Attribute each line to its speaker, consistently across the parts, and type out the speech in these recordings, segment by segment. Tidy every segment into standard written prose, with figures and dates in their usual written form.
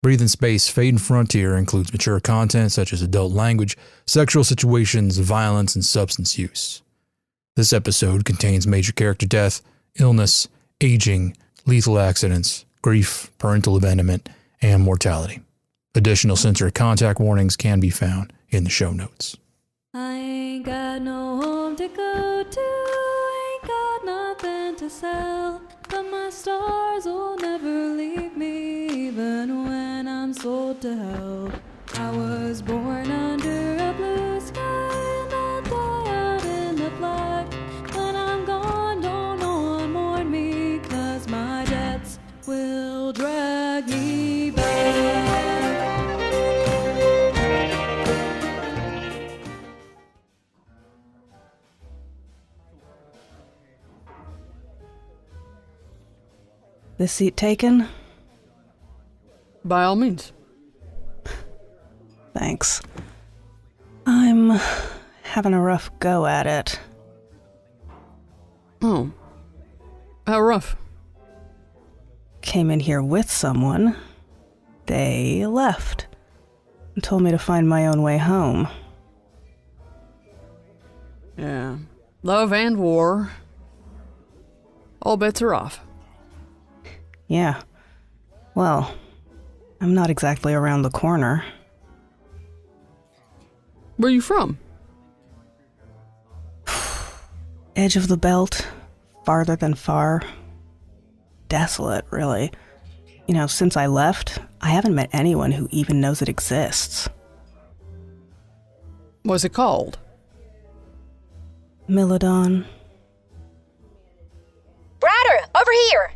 Speaker 1: Breathe in Space Fate and Frontier includes mature content such as adult language, sexual situations, violence, and substance use. This episode contains major character death, illness, aging, lethal accidents, grief, parental abandonment, and mortality. Additional sensory contact warnings can be found in the show notes.
Speaker 2: I ain't got no home to go to, ain't got nothing to sell, but my stars will never leave me, even when I'm sold to hell. I was born under a blue sky, and I'll die out in the black. When I'm gone, don't no one mourn me, 'cause my debts will drag me back.
Speaker 3: This seat taken?
Speaker 4: By all means.
Speaker 3: Thanks. I'm having a rough go at it.
Speaker 4: Oh. How rough?
Speaker 3: Came in here with someone. They left and told me to find my own way home.
Speaker 4: Yeah. Love and war. All bets are off.
Speaker 3: Yeah. Well, I'm not exactly around the corner.
Speaker 4: Where are you from?
Speaker 3: Edge of the belt, farther than far. Desolate, really. You know, since I left, I haven't met anyone who even knows it exists.
Speaker 4: What's it called?
Speaker 3: Milodon.
Speaker 5: Ryder, over here!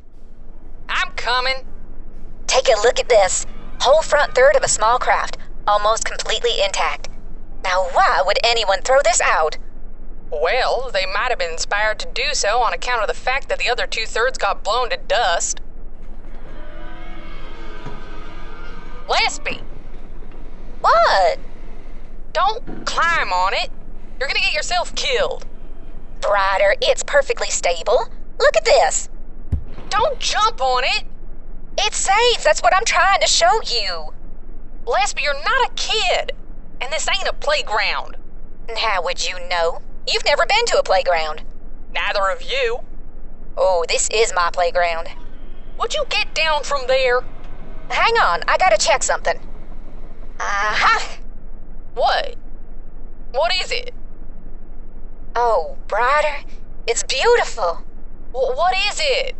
Speaker 6: I'm coming.
Speaker 5: Take a look at this. Whole front third of a small craft, almost completely intact. Now why would anyone throw this out?
Speaker 6: Well, they might have been inspired to do so on account of the fact that the other 2/3 got blown to dust. Lespie!
Speaker 5: What?
Speaker 6: Don't climb on it. You're gonna get yourself killed.
Speaker 5: Ryder, it's perfectly stable. Look at this.
Speaker 6: Don't jump on it.
Speaker 5: It's safe, that's what I'm trying to show you.
Speaker 6: Lespie, you're not a kid. And this ain't a playground.
Speaker 5: And how would you know? You've never been to a playground.
Speaker 6: Neither of you.
Speaker 5: Oh, this is my playground.
Speaker 6: Would you get down from there?
Speaker 5: Hang on, I gotta check something. Aha!
Speaker 6: What? What is it?
Speaker 5: Oh, Ryder, it's beautiful.
Speaker 6: What is it?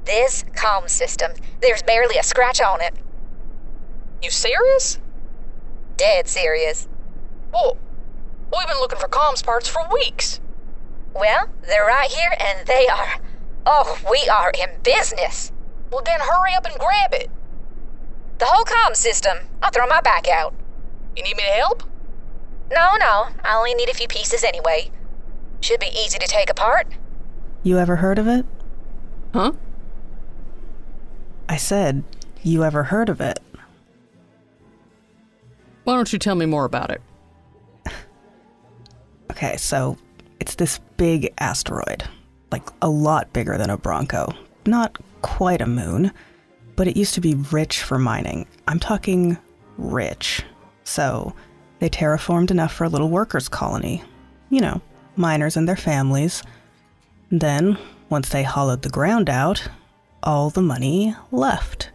Speaker 5: This comm system. There's barely a scratch on it.
Speaker 6: You serious?
Speaker 5: Dead serious.
Speaker 6: Well, we've been looking for comms parts for weeks.
Speaker 5: Well, they're right here, and they are... Oh, we are in business.
Speaker 6: Well, then hurry up and grab it.
Speaker 5: The whole comm system. I'll throw my back out.
Speaker 6: You need me to help?
Speaker 5: No, I only need a few pieces anyway. Should be easy to take apart.
Speaker 3: You ever heard of it?
Speaker 4: Huh?
Speaker 3: I said, you ever heard of it?
Speaker 4: Why don't you tell me more about it?
Speaker 3: Okay, so it's this big asteroid. Like a lot bigger than a Bronco. Not quite a moon, but it used to be rich for mining. I'm talking rich. So they terraformed enough for a little workers' colony. You know, miners and their families. Then, once they hollowed the ground out, all the money left.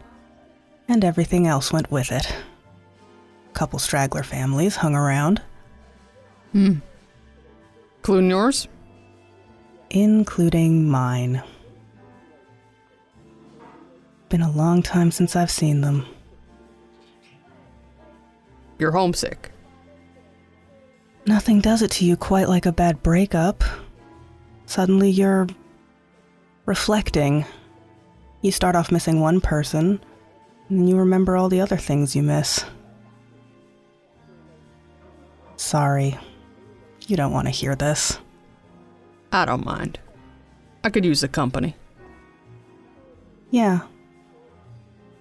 Speaker 3: And everything else went with it. Couple straggler families hung around.
Speaker 4: Including yours?
Speaker 3: Including mine. Been a long time since I've seen them.
Speaker 4: You're homesick.
Speaker 3: Nothing does it to you quite like a bad breakup. Suddenly you're reflecting. You start off missing one person, and you remember all the other things you miss. Sorry. You don't want to hear this.
Speaker 4: I don't mind. I could use the company.
Speaker 3: Yeah.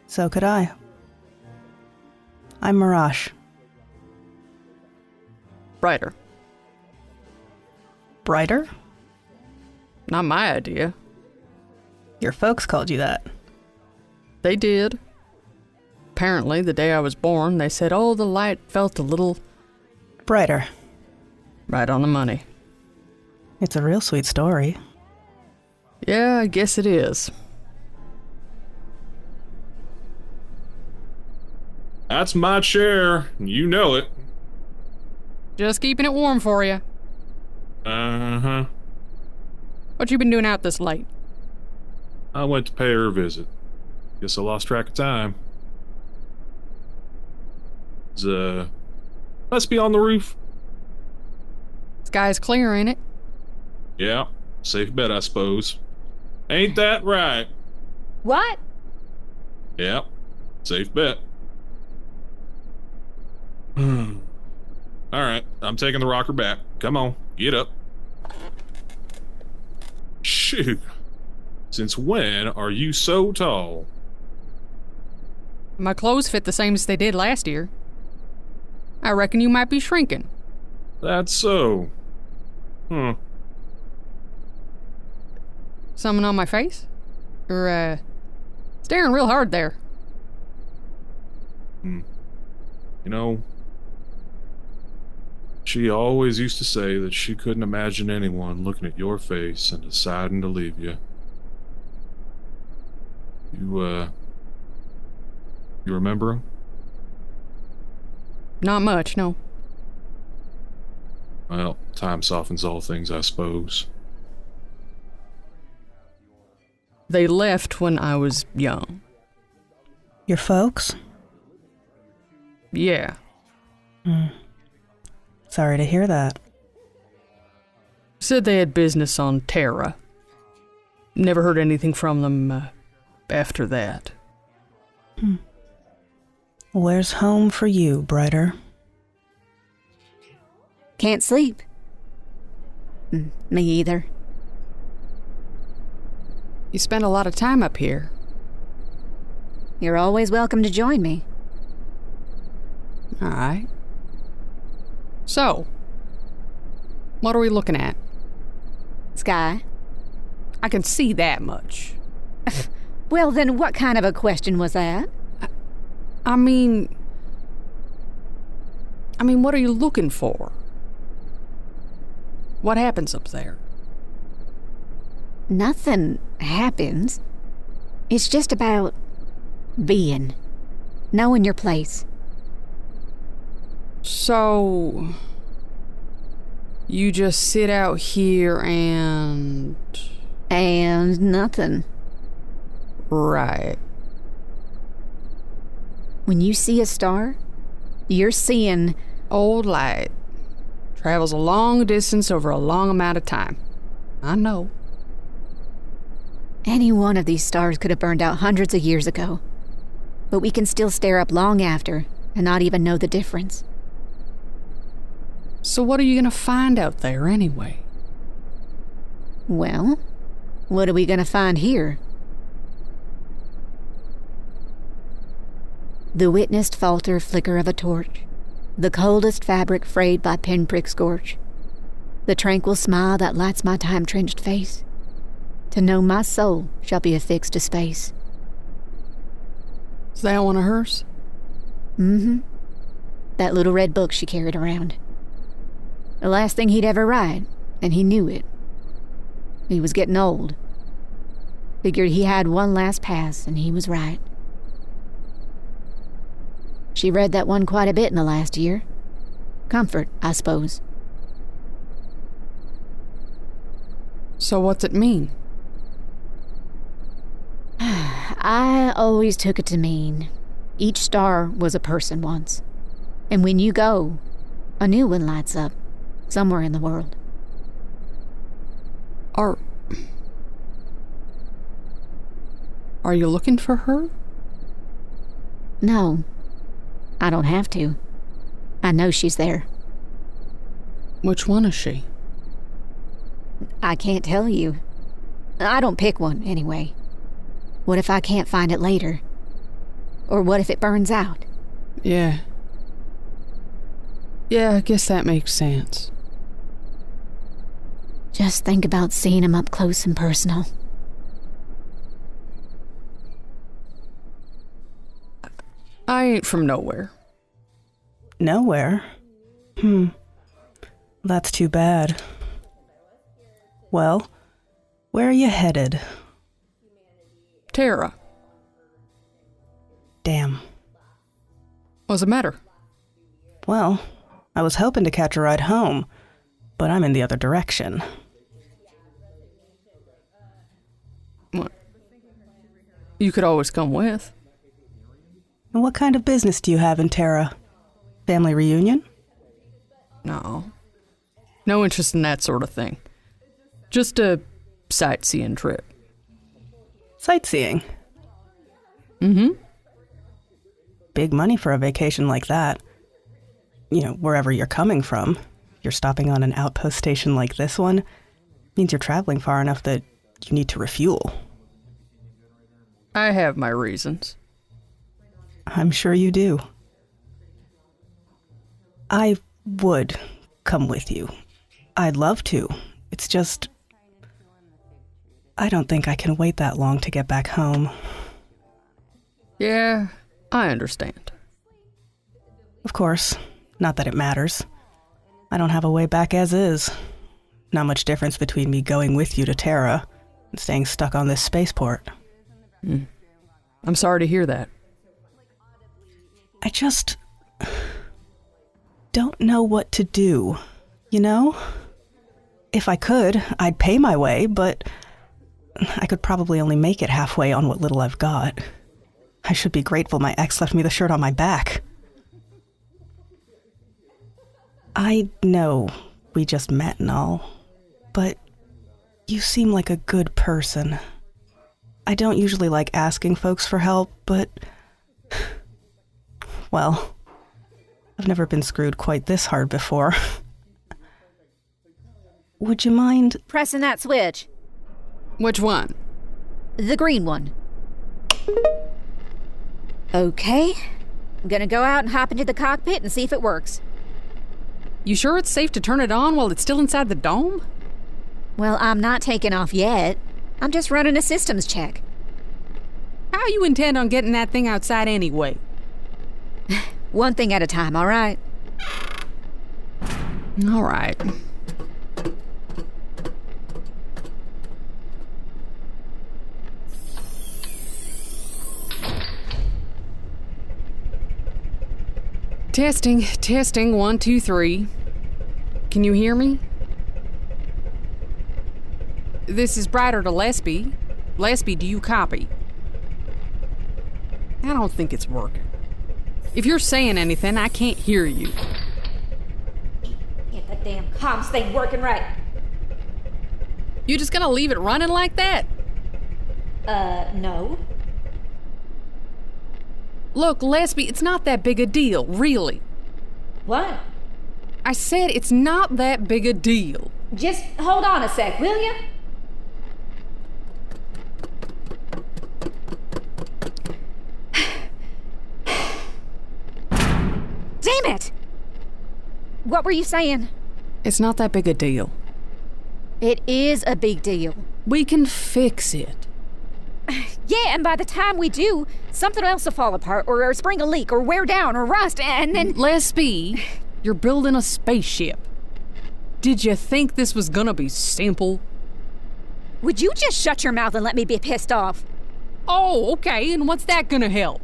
Speaker 3: So could I. I'm Murash.
Speaker 4: Brighter.
Speaker 3: Brighter?
Speaker 4: Not my idea.
Speaker 3: Your folks called you that.
Speaker 4: They did. apparently, the day I was born, they said, oh, the light felt a little...
Speaker 3: Brighter.
Speaker 4: Right on the money.
Speaker 3: It's a real sweet story.
Speaker 4: Yeah, I guess it is.
Speaker 7: That's my chair. You know it.
Speaker 6: Just keeping it warm for you.
Speaker 7: Uh-huh.
Speaker 6: What you been doing out this late?
Speaker 7: I went to pay her a visit. Guess I lost track of time. Let's be on the roof.
Speaker 6: Sky's clear, ain't it?
Speaker 7: Yeah, safe bet, I suppose. Ain't that right?
Speaker 5: What?
Speaker 7: Yeah, safe bet. Alright, I'm taking the rocker back. Come on, get up. Shoot. Since when are you so tall?
Speaker 6: My clothes fit the same as they did last year. I reckon you might be shrinking.
Speaker 7: That's so.
Speaker 6: Something on my face? You're, staring real hard there.
Speaker 7: You know, she always used to say that she couldn't imagine anyone looking at your face and deciding to leave you. You remember him?
Speaker 6: Not much, no.
Speaker 7: Well, time softens all things, I suppose.
Speaker 4: They left when I was young.
Speaker 3: Your folks?
Speaker 4: Yeah.
Speaker 3: Sorry to hear that.
Speaker 4: Said they had business on Terra. Never heard anything from them after that.
Speaker 3: Where's home for you, Brighter?
Speaker 5: Can't sleep. Me either.
Speaker 6: You spend a lot of time up here.
Speaker 5: You're always welcome to join me.
Speaker 6: All right. So, what are we looking at?
Speaker 5: Sky?
Speaker 6: I can see that much.
Speaker 5: Well, then what kind of a question was that?
Speaker 6: I mean, what are you looking for? What happens up there?
Speaker 5: Nothing happens. It's just about being. Knowing your place.
Speaker 6: So, you just sit out here and...
Speaker 5: And nothing.
Speaker 6: Right.
Speaker 5: When you see a star, you're seeing...
Speaker 6: Old light. Travels a long distance over a long amount of time. I know.
Speaker 5: Any one of these stars could have burned out hundreds of years ago. But we can still stare up long after and not even know the difference.
Speaker 6: So what are you gonna find out there anyway?
Speaker 5: Well, what are we gonna find here? The witnessed falter flicker of a torch, the coldest fabric frayed by pinprick scorch, the tranquil smile that lights my time-trenched face, to know my soul shall be affixed to space.
Speaker 6: Is that one of hers?
Speaker 5: Mm-hmm. That little red book she carried around. The last thing he'd ever write, and he knew it. He was getting old. Figured he had one last pass, and he was right. She read that one quite a bit in the last year. Comfort, I suppose.
Speaker 6: So what's it mean?
Speaker 5: I always took it to mean each star was a person once. And when you go, a new one lights up somewhere in the world.
Speaker 6: Are you looking for her?
Speaker 5: No, I don't have to. I know she's there.
Speaker 6: Which one is she?
Speaker 5: I can't tell you. I don't pick one, anyway. What if I can't find it later? Or what if it burns out?
Speaker 6: Yeah. Yeah, I guess that makes sense.
Speaker 5: Just think about seeing him up close and personal.
Speaker 4: I ain't from nowhere.
Speaker 3: Nowhere? That's too bad. Well, where are you headed?
Speaker 4: Tara.
Speaker 3: Damn.
Speaker 4: What's the matter?
Speaker 3: Well, I was hoping to catch a ride home, but I'm in the other direction.
Speaker 4: What? You could always come with.
Speaker 3: And what kind of business do you have in Tara? Family reunion?
Speaker 4: No. No interest in that sort of thing. Just a sightseeing trip.
Speaker 3: Sightseeing?
Speaker 4: Mm-hmm.
Speaker 3: Big money for a vacation like that. You know, wherever you're coming from. You're stopping on an outpost station like this one. Means you're traveling far enough that you need to refuel.
Speaker 4: I have my reasons.
Speaker 3: I'm sure you do. I would come with you. I'd love to. It's just, I don't think I can wait that long to get back home.
Speaker 4: Yeah, I understand.
Speaker 3: Of course, not that it matters. I don't have a way back as is. Not much difference between me going with you to Tara and staying stuck on this spaceport.
Speaker 4: I'm sorry to hear that.
Speaker 3: I just don't know what to do, you know? If I could, I'd pay my way, but I could probably only make it halfway on what little I've got. I should be grateful my ex left me the shirt on my back. I know we just met and all, but you seem like a good person. I don't usually like asking folks for help, but, well, I've never been screwed quite this hard before. Would you mind
Speaker 5: Pressing that switch.
Speaker 4: Which one?
Speaker 5: The green one. Okay. I'm gonna go out and hop into the cockpit and see if it works.
Speaker 4: You sure it's safe to turn it on while it's still inside the dome?
Speaker 5: Well, I'm not taking off yet. I'm just running a systems check.
Speaker 4: How you intend on getting that thing outside anyway?
Speaker 5: One thing at a time, all right?
Speaker 4: All right. Testing, 1, 2, 3. Can you hear me? This is Brighter to Lespie. Lespie, do you copy? I don't think it's working. If you're saying anything, I can't hear you.
Speaker 5: Get the damn comms thing working right.
Speaker 4: You just gonna leave it running like that?
Speaker 5: No.
Speaker 4: Look, Lespie, it's not that big a deal, really.
Speaker 5: What?
Speaker 4: I said it's not that big a deal.
Speaker 5: Just hold on a sec, will you? Damn it! What were you saying?
Speaker 4: It's not that big a deal.
Speaker 5: It is a big deal.
Speaker 4: We can fix it.
Speaker 5: Yeah, and by the time we do, something else will fall apart, or spring a leak, or wear down, or rust, and then...
Speaker 4: Lespie, you're building a spaceship. Did you think this was gonna be simple?
Speaker 5: Would you just shut your mouth and let me be pissed off?
Speaker 4: Oh, okay, and what's that gonna help?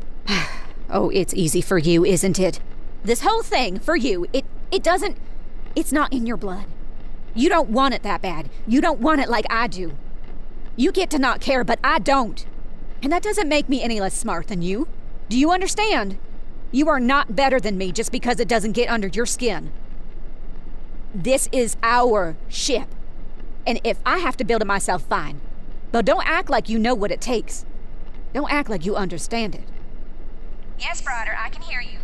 Speaker 5: Oh, it's easy for you, isn't it? This whole thing, for you, it doesn't... It's not in your blood. You don't want it that bad. You don't want it like I do. You get to not care, but I don't. And that doesn't make me any less smart than you. Do you understand? You are not better than me just because it doesn't get under your skin. This is our ship. And if I have to build it myself, fine. But don't act like you know what it takes. Don't act like you understand it.
Speaker 8: Yes, Brighter, I can hear you.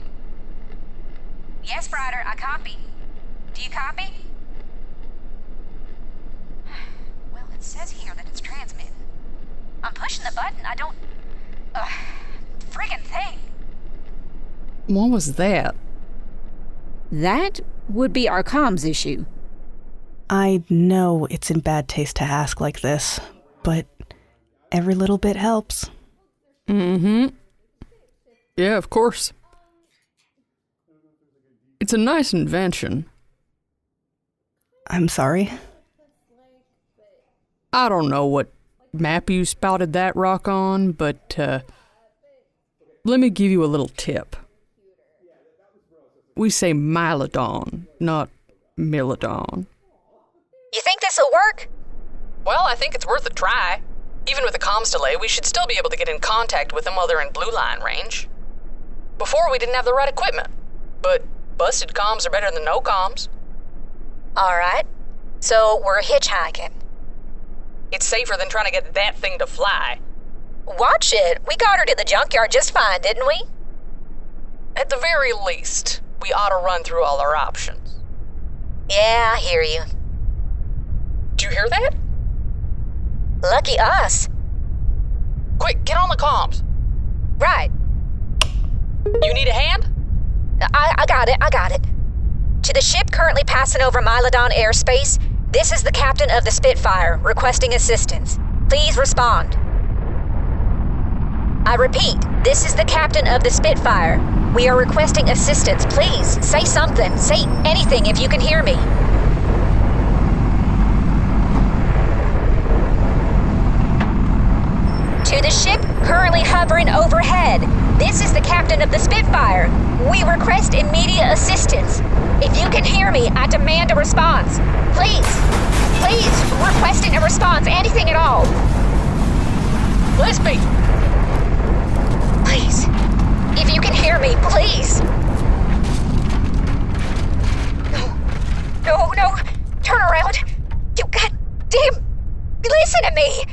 Speaker 8: Yes, Brighter, I copy. Do you copy? Well, it says here that it's transmitting. I'm pushing the button. I don't... friggin' thing.
Speaker 4: What was that?
Speaker 5: That would be our comms issue.
Speaker 3: I know it's in bad taste to ask like this, but every little bit helps.
Speaker 4: Mm-hmm. Yeah, of course. It's a nice invention.
Speaker 3: I'm sorry.
Speaker 4: I don't know what map you spotted that rock on, but let me give you a little tip. We say Mylodon, not Milodon.
Speaker 8: You think this'll work?
Speaker 6: Well, I think it's worth a try. Even with the comms delay, we should still be able to get in contact with them while they're in blue line range. Before, we didn't have the right equipment, but busted comms are better than no comms.
Speaker 8: All right. So we're hitchhiking.
Speaker 6: It's safer than trying to get that thing to fly.
Speaker 8: Watch it. We got her to the junkyard just fine, didn't we?
Speaker 6: At the very least, we ought to run through all our options.
Speaker 8: Yeah, I hear you.
Speaker 6: Do you hear that?
Speaker 8: Lucky us.
Speaker 6: Quick, get on the comms.
Speaker 8: Right.
Speaker 6: You need a hand?
Speaker 8: I got it. To the ship currently passing over Mylodon airspace, this is the captain of the Spitfire, requesting assistance. Please respond. I repeat, this is the captain of the Spitfire. We are requesting assistance. Please, say something. Say anything if you can hear me. To the ship currently hovering overhead. This is the captain of the Spitfire. We request immediate assistance. If you can hear me, I demand a response. Please, requesting a response, anything at all.
Speaker 6: Lespie!
Speaker 8: Please, if you can hear me, please. No, turn around. You goddamn, listen to me.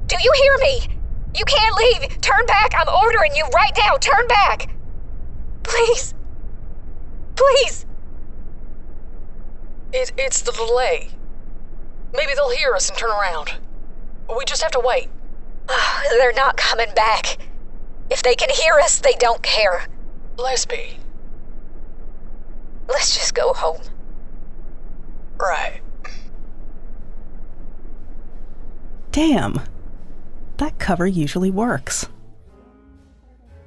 Speaker 8: Do you hear me? You can't leave. Turn back. I'm ordering you right now. Turn back. Please.
Speaker 6: It's the delay. Maybe they'll hear us and turn around. We just have to wait.
Speaker 8: They're not coming back. If they can hear us, they don't care.
Speaker 6: Lespie.
Speaker 8: Let's just go home.
Speaker 6: Right.
Speaker 3: Damn. That cover usually works.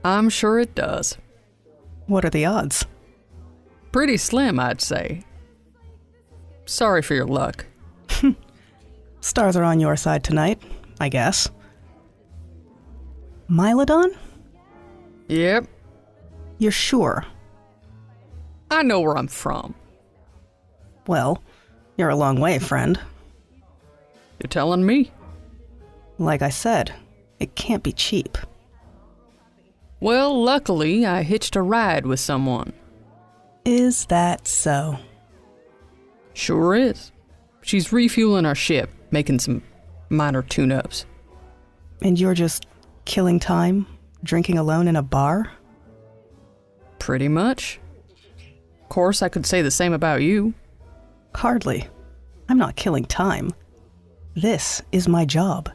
Speaker 4: I'm sure it does.
Speaker 3: What are the odds?
Speaker 4: Pretty slim, I'd say. Sorry for your luck.
Speaker 3: Stars are on your side tonight, I guess. Mylodon?
Speaker 4: Yep,
Speaker 3: You're sure?
Speaker 4: I know where I'm from.
Speaker 3: Well, you're a long way, friend.
Speaker 4: You're telling me?
Speaker 3: Like I said, it can't be cheap.
Speaker 4: Well, luckily, I hitched a ride with someone.
Speaker 3: Is that so?
Speaker 4: Sure is. She's refueling our ship, making some minor tune-ups.
Speaker 3: And you're just killing time, drinking alone in a bar?
Speaker 4: Pretty much. Of course, I could say the same about you.
Speaker 3: Hardly. I'm not killing time. This is my job.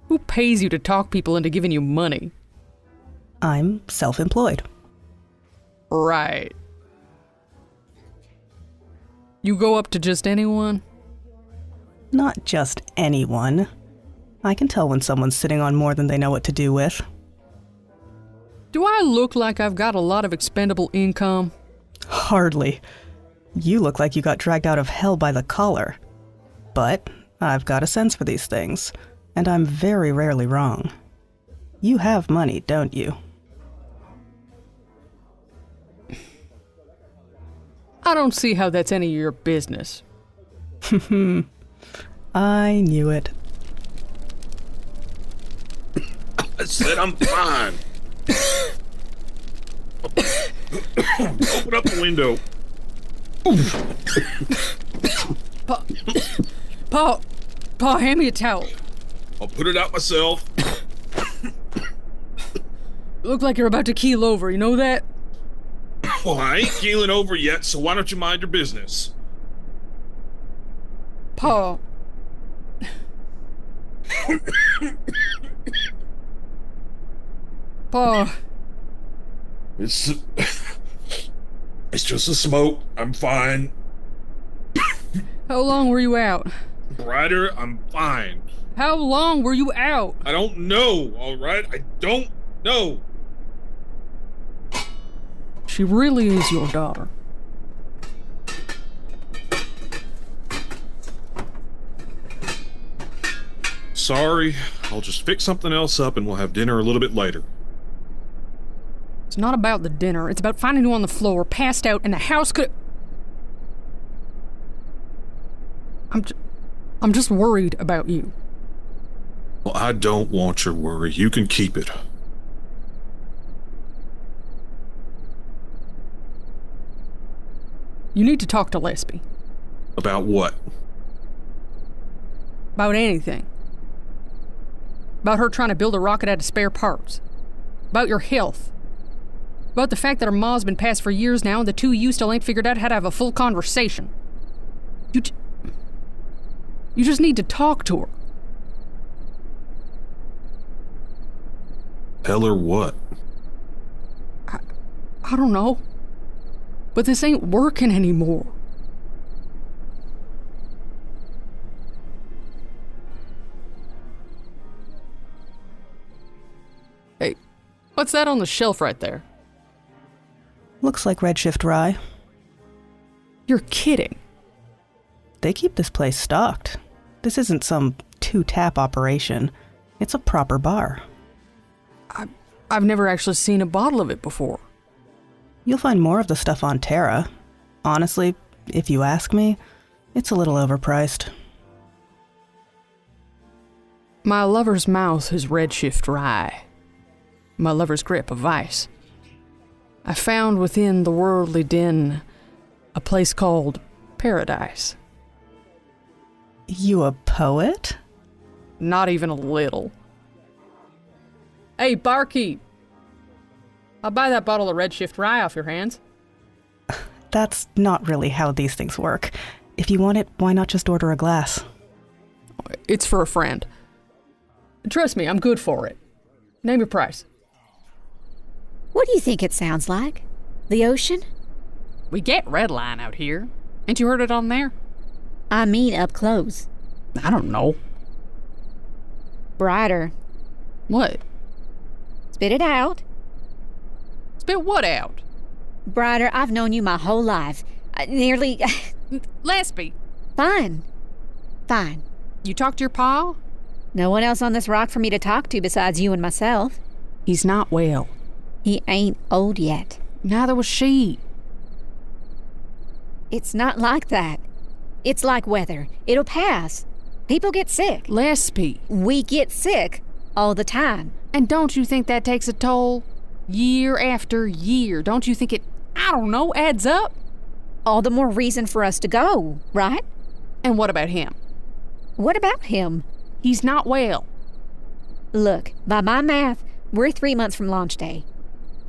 Speaker 4: Who pays you to talk people into giving you money?
Speaker 3: I'm self-employed.
Speaker 4: Right. You go up to just anyone?
Speaker 3: Not just anyone. I can tell when someone's sitting on more than they know what to do with.
Speaker 4: Do I look like I've got a lot of expendable income?
Speaker 3: Hardly. You look like you got dragged out of hell by the collar. But I've got a sense for these things, and I'm very rarely wrong. You have money, don't you?
Speaker 4: I don't see how that's any of your business.
Speaker 3: I knew it.
Speaker 7: I said I'm fine. Open up the window.
Speaker 4: Pa, hand me a towel.
Speaker 7: I'll put it out myself.
Speaker 4: You look like you're about to keel over, you know that?
Speaker 7: Well, I ain't keeling over yet, so why don't you mind your business?
Speaker 4: Pa. Pa.
Speaker 7: It's just a smoke. I'm fine.
Speaker 4: How long were you out?
Speaker 7: Ryder, I'm fine.
Speaker 4: How long were you out?
Speaker 7: I don't know, all right? I don't know.
Speaker 4: She really is your daughter.
Speaker 7: sorry. I'll just fix something else up and we'll have dinner a little bit later.
Speaker 4: It's not about the dinner. It's about finding you on the floor, passed out, and the house could... I'm just worried about you.
Speaker 7: Well, I don't want your worry. You can keep it.
Speaker 4: You need to talk to Lespie.
Speaker 7: About what?
Speaker 4: About anything. About her trying to build a rocket out of spare parts. About your health. About the fact that her ma's been passed for years now and the two of you still ain't figured out how to have a full conversation. You just need to talk to her.
Speaker 7: Tell her what?
Speaker 4: I don't know. But this ain't working anymore. Hey, what's that on the shelf right there?
Speaker 3: Looks like Redshift rye.
Speaker 4: You're kidding.
Speaker 3: They keep this place stocked. This isn't some two-tap operation. It's a proper bar.
Speaker 4: I've never actually seen a bottle of it before.
Speaker 3: You'll find more of the stuff on Terra. Honestly, if you ask me, it's a little overpriced.
Speaker 4: My lover's mouth is Redshift rye. My lover's grip a vice. I found within the worldly den a place called Paradise.
Speaker 3: You a poet?
Speaker 4: Not even a little. Hey, barkeep! I'll buy that bottle of Redshift rye off your hands.
Speaker 3: That's not really how these things work. If you want it, why not just order a glass?
Speaker 4: It's for a friend. Trust me, I'm good for it. Name your price.
Speaker 5: What do you think it sounds like? The ocean?
Speaker 4: We get red line out here. Ain't you heard it on there?
Speaker 5: I mean up close.
Speaker 4: I don't know.
Speaker 5: Brighter.
Speaker 4: What?
Speaker 5: Spit it out.
Speaker 4: Spit what out?
Speaker 5: Brighter, I've known you my whole life. Nearly...
Speaker 4: Lespie.
Speaker 5: Fine. Fine.
Speaker 4: You talked to your pa?
Speaker 5: No one else on this rock for me to talk to besides you and myself.
Speaker 4: He's not well.
Speaker 5: He ain't old yet.
Speaker 4: Neither was she.
Speaker 5: It's not like that. It's like weather. It'll pass. People get sick.
Speaker 4: Lespie.
Speaker 5: We get sick all the time.
Speaker 4: And don't you think that takes a toll? Year after year. Don't you think it, I don't know, adds up?
Speaker 5: All the more reason for us to go, right?
Speaker 4: And what about him?
Speaker 5: What about him?
Speaker 4: He's not well.
Speaker 5: Look, by my math, we're 3 months from launch day.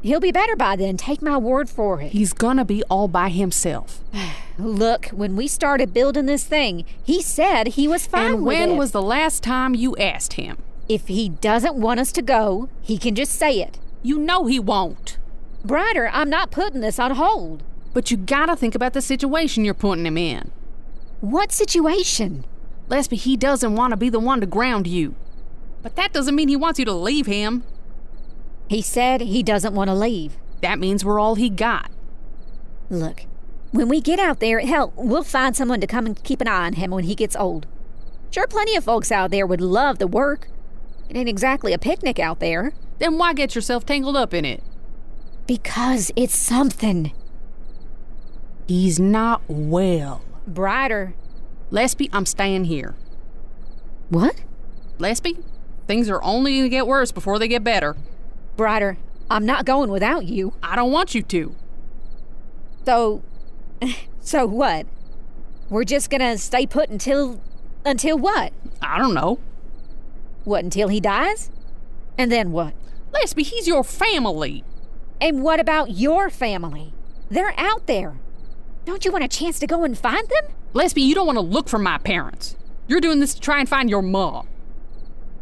Speaker 5: He'll be better by then, take my word for it.
Speaker 4: He's gonna be all by himself.
Speaker 5: Look, when we started building this thing, he said he was fine with it.
Speaker 4: And when was the last time you asked him?
Speaker 5: If he doesn't want us to go, he can just say it.
Speaker 4: You know he won't.
Speaker 5: Brighter, I'm not putting this on hold.
Speaker 4: But you gotta think about the situation you're putting him in.
Speaker 5: What situation?
Speaker 4: Lespie, he doesn't want to be the one to ground you. But that doesn't mean he wants you to leave him.
Speaker 5: He said he doesn't want to leave.
Speaker 4: That means we're all he got.
Speaker 5: Look, when we get out there, hell, we'll find someone to come and keep an eye on him when he gets old. Sure, plenty of folks out there would love the work. It ain't exactly a picnic out there.
Speaker 4: Then why get yourself tangled up in it?
Speaker 5: Because it's something.
Speaker 4: He's not well.
Speaker 5: Brighter.
Speaker 4: Lespie, I'm staying here.
Speaker 5: What?
Speaker 4: Lespie, things are only gonna get worse before they get better.
Speaker 5: Brighter, I'm not going without you.
Speaker 4: I don't want you to.
Speaker 5: So what? We're just gonna stay put until what?
Speaker 4: I don't know.
Speaker 5: What, until he dies? And then what?
Speaker 4: Lespie, he's your family.
Speaker 5: And what about your family? They're out there. Don't you want a chance to go and find them?
Speaker 4: Lespie, you don't want to look for my parents. You're doing this to try and find your mom.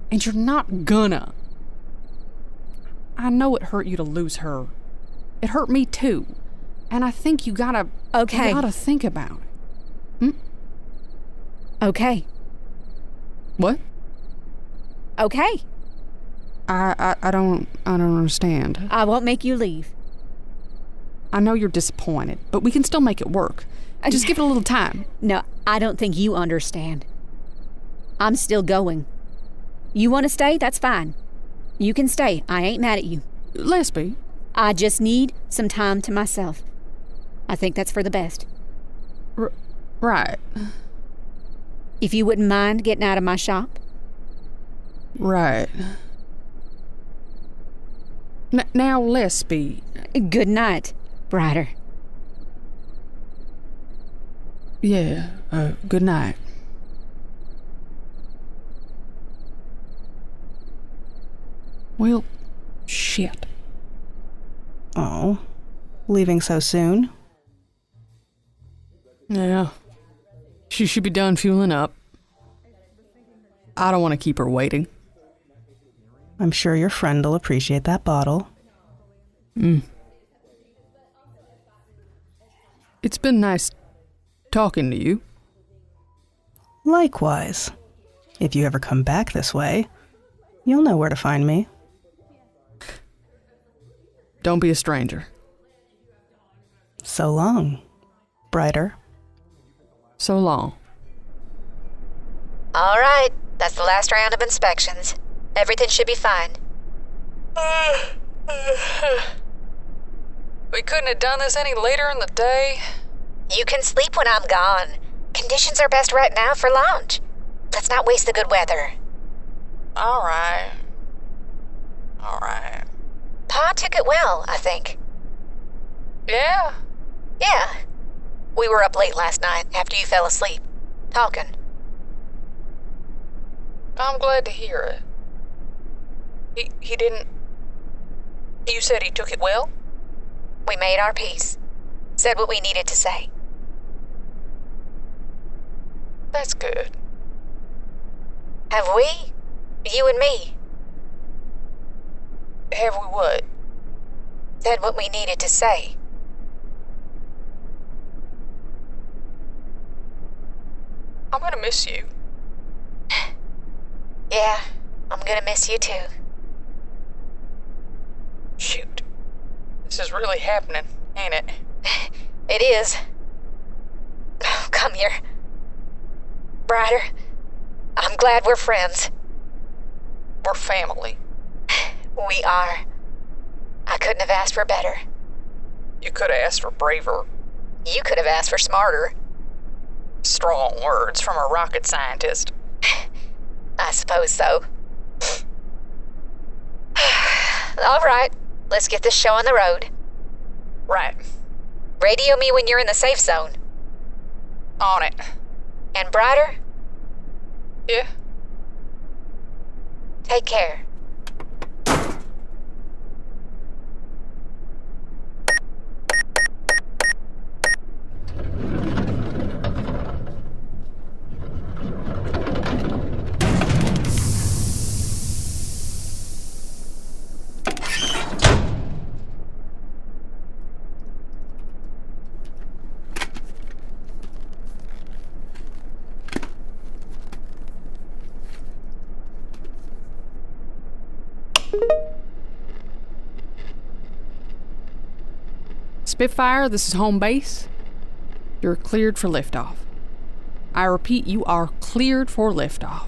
Speaker 4: And you're not gonna. I know it hurt you to lose her. It hurt me too. And I think you gotta think about it.
Speaker 5: Okay.
Speaker 4: What?
Speaker 5: Okay.
Speaker 4: I don't understand.
Speaker 5: I won't make you leave.
Speaker 4: I know you're disappointed, but we can still make it work. Just give it a little time.
Speaker 5: No, I don't think you understand. I'm still going. You want to stay? That's fine. You can stay. I ain't mad at you.
Speaker 4: Lespie.
Speaker 5: I just need some time to myself. I think that's for the best.
Speaker 4: Right.
Speaker 5: If you wouldn't mind getting out of my shop.
Speaker 4: Right. Now, Lespie.
Speaker 5: Good night, Brighter.
Speaker 4: Yeah, good night. Well, shit.
Speaker 3: Oh, leaving so soon?
Speaker 4: Yeah. She should be done fueling up. I don't want to keep her waiting.
Speaker 3: I'm sure your friend will appreciate that bottle.
Speaker 4: It's been nice talking to you.
Speaker 3: Likewise. If you ever come back this way, you'll know where to find me.
Speaker 4: Don't be a stranger.
Speaker 3: So long, Brighter.
Speaker 4: So long.
Speaker 8: All right, that's the last round of inspections. Everything should be fine.
Speaker 6: We couldn't have done this any later in the day.
Speaker 8: You can sleep when I'm gone. Conditions are best right now for lounge. Let's not waste the good weather.
Speaker 6: All right.
Speaker 8: Pa took it well, I think.
Speaker 6: Yeah.
Speaker 8: Yeah. We were up late last night after you fell asleep, talking.
Speaker 6: I'm glad to hear it. He didn't... You said he took it well?
Speaker 8: We made our peace. Said what we needed to say.
Speaker 6: That's good.
Speaker 8: Have we? You and me.
Speaker 6: Have we what?
Speaker 8: Said what we needed to say.
Speaker 6: I'm gonna miss you.
Speaker 8: Yeah, I'm gonna miss you too.
Speaker 6: Shoot. This is really happening, ain't it?
Speaker 8: It is. Oh, come here. Brighter, I'm glad we're friends.
Speaker 6: We're family.
Speaker 8: We are. I couldn't have asked for better.
Speaker 6: You could have asked for braver.
Speaker 8: You could have asked for smarter.
Speaker 6: Strong words from a rocket scientist.
Speaker 8: I suppose so. All right, let's get this show on the road.
Speaker 6: Right.
Speaker 8: Radio me when you're in the safe zone.
Speaker 6: On it.
Speaker 8: And Brighter,
Speaker 6: Yeah?
Speaker 8: take care.
Speaker 4: Spitfire, this is home base. You're cleared for liftoff. I repeat, you are cleared for liftoff.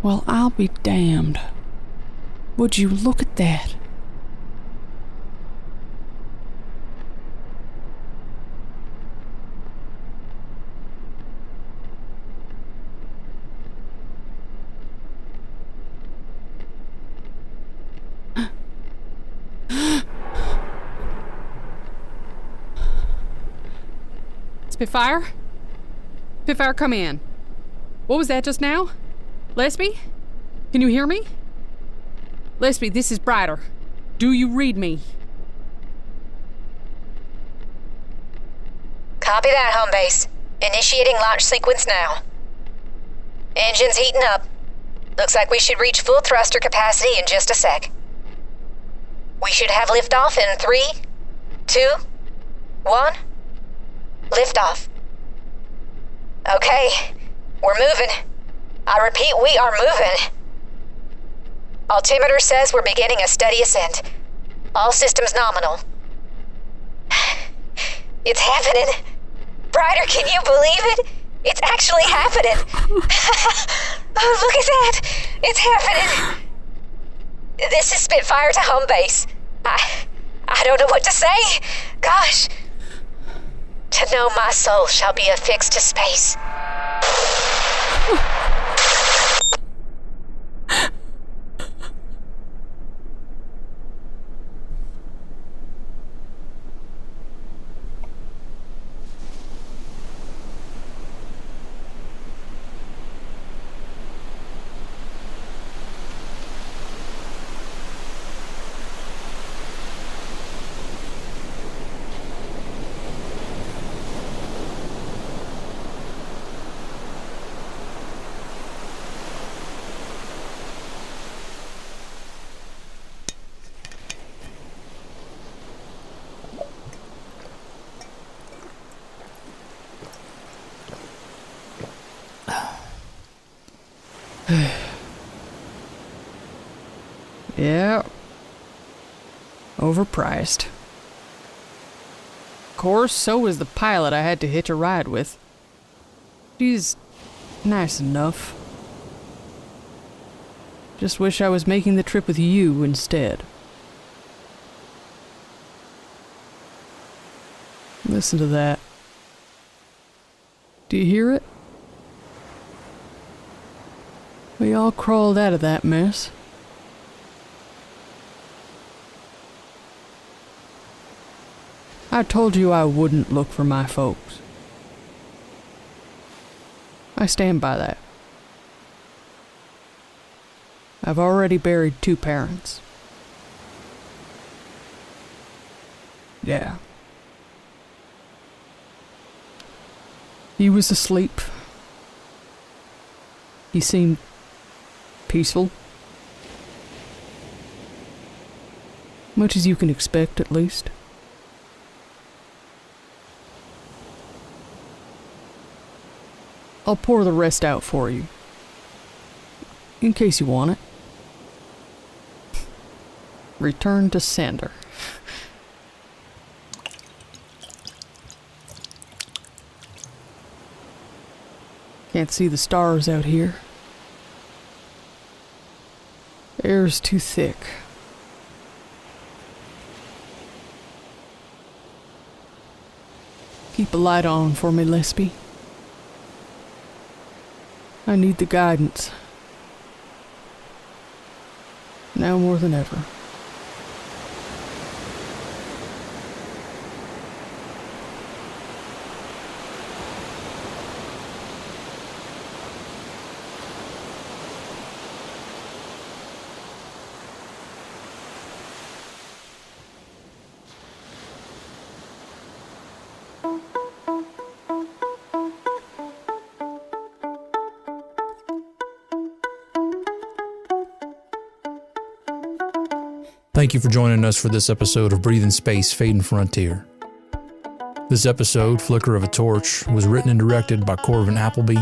Speaker 4: Well, I'll be damned. Would you look at that? Spitfire? Spitfire, come in. What was that just now? Lespie? Can you hear me? Lespie, this is Brighter. Do you read me?
Speaker 8: Copy that, home base. Initiating launch sequence now. Engines heating up. Looks like we should reach full thruster capacity in just a sec. We should have liftoff in 3, 2, 1. Liftoff. Okay, we're moving. I repeat, we are moving. Altimeter says we're beginning a steady ascent. All systems nominal. It's happening. Ryder, can you believe it? It's actually happening. Oh, look at that. It's happening. This is Spitfire to home base. I don't know what to say. Gosh. To know my soul shall be affixed to space.
Speaker 4: Yeah. Overpriced. Of course, so was the pilot I had to hitch a ride with. She's nice enough. Just wish I was making the trip with you instead. Listen to that. Do you hear it? We all crawled out of that mess. I told you I wouldn't look for my folks. I stand by that. I've already buried 2 parents. Yeah. He was asleep. He seemed peaceful. Much as you can expect, at least. I'll pour the rest out for you. In case you want it. Return to sender. Can't see the stars out here. Air's too thick. Keep a light on for me, Lespie. I need the guidance. Now more than ever.
Speaker 1: Thank you for joining us for this episode of Breathing Space, Fading Frontier. This episode, Flicker of a Torch, was written and directed by Corvyn Appleby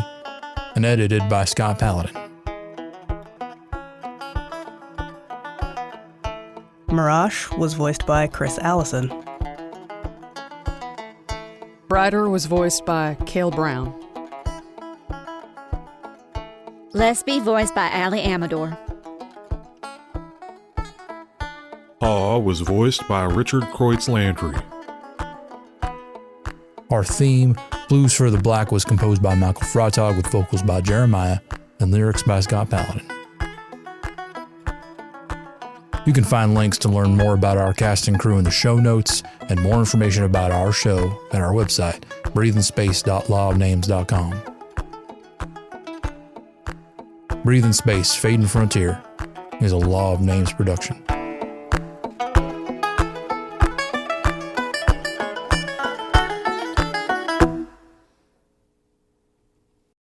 Speaker 1: and edited by Scott Paladin.
Speaker 3: Murash was voiced by Kris Allison.
Speaker 4: Ryder was voiced by Kale Brown.
Speaker 5: Lespie voiced by Ally Amador.
Speaker 7: Haw was voiced by Richard Kreutz-Landry.
Speaker 1: Our theme, Blues for the Black, was composed by Michael Freitag with vocals by Jeremiah and lyrics by Scott Paladin. You can find links to learn more about our cast and crew in the show notes and more information about our show at our website, breathingspace.lawofnames.com. Breathing Space, Fading Frontier is a Law of Names production.